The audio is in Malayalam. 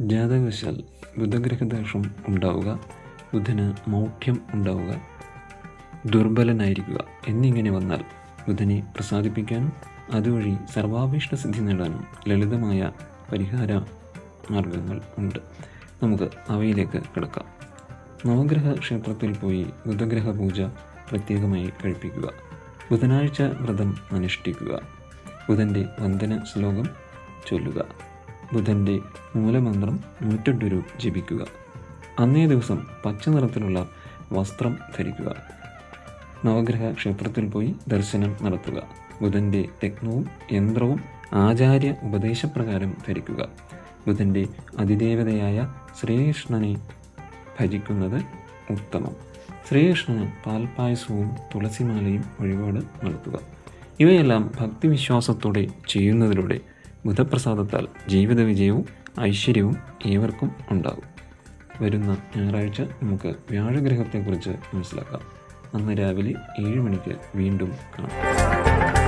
ജാതകവശാൽ ബുധഗ്രഹദോഷം ഉണ്ടാവുക, ബുധന് മൗഢ്യം ഉണ്ടാവുക, ദുർബലനായിരിക്കുക എന്നിങ്ങനെ വന്നാൽ ബുധനെ പ്രസാദിപ്പിക്കാനും അതുവഴി സർവാഭീഷ്ട സിദ്ധി നേടാനും ലളിതമായ പരിഹാര മാർഗങ്ങൾ ഉണ്ട്. നമുക്ക് അവയിലേക്ക് കിടക്കാം. നവഗ്രഹ ക്ഷേത്രത്തിൽ പോയി ബുധഗ്രഹ പൂജ പ്രത്യേകമായി കഴിപ്പിക്കുക. ബുധനാഴ്ച വ്രതം അനുഷ്ഠിക്കുക. ബുധൻ്റെ വന്ദന ശ്ലോകം ചൊല്ലുക. ബുധൻ്റെ മൂലമന്ത്രം 108 ജപിക്കുക. അന്നേ ദിവസം പച്ച നിറത്തിലുള്ള വസ്ത്രം ധരിക്കുക. നവഗ്രഹ ക്ഷേത്രത്തിൽ പോയി ദർശനം നടത്തുക. ബുധൻ്റെ രത്നവും യന്ത്രവും ആചാര്യ ഉപദേശപ്രകാരം ധരിക്കുക. ബുധൻ്റെ അതിദേവതയായ ശ്രീകൃഷ്ണനെ ഭജിക്കുന്നത് ഉത്തമം. ശ്രീകൃഷ്ണന് പാൽപ്പായസവും തുളസിമാലയും വഴിപാട് നടത്തുക. ഇവയെല്ലാം ഭക്തിവിശ്വാസത്തോടെ ചെയ്യുന്നതിലൂടെ ബുധപ്രസാദത്താൽ ജീവിത വിജയവും ഐശ്വര്യവും ഏവർക്കും ഉണ്ടാകും. വരുന്ന ഞായറാഴ്ച നമുക്ക് വ്യാഴഗ്രഹത്തെക്കുറിച്ച് മനസ്സിലാക്കാം. അന്ന് രാവിലെ 7 മണിക്ക് വീണ്ടും കാണാം.